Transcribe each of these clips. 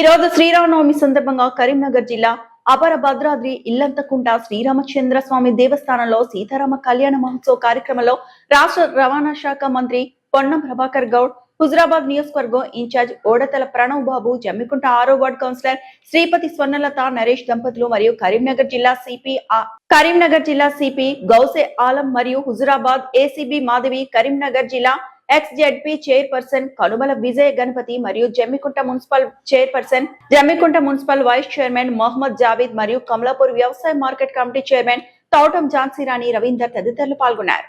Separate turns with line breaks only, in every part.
రోజు శ్రీరామనవమి సందర్భంగా కరీంనగర్ జిల్లా అపర భద్రాద్రి ఇల్లంతకుంట శ్రీరామచంద్ర స్వామి దేవస్థానంలో సీతారామ కళ్యాణ మహోత్సవ కార్యక్రమంలో రాష్ట్ర రవాణా శాఖ మంత్రి పొన్నం ప్రభాకర్ గౌడ్, హుజురాబాద్ నియోజకవర్గం ఇన్ఛార్జ్ ఓడతల ప్రణవ్ బాబు, జమ్మికుంట 6వ వార్డు కౌన్సిలర్ శ్రీపతి స్వర్ణలత నరేష్ దంపతులు మరియు కరీంనగర్ జిల్లా సిపి గౌసే ఆలం మరియు హుజురాబాద్ ఏసీబీ మాధవి, కరీంనగర్ జిల్లా ఎక్స్-జెడ్పీ చైర్పర్సన్ కనుమల విజయ గణపతి మరియు Jammikunta municipal vice chairman Mohammed Javed మరియు కమలాపూర్ వ్యవసాయ market committee chairman Toutam Jhansi Rani Ravinder తదితరులు పాల్గొన్నారు.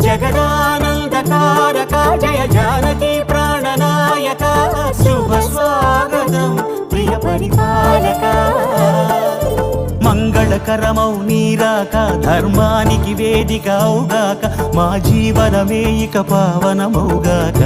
జగదానందకారక జయ జానకి ప్రాణనాయక శుభ స్వాగతం ప్రియ పరిపాలక. మంగళకరమౌ నీరాక ధర్మానికి వేదిక అవుగాక, మా జీవనమే ఇక పావనమౌగాక.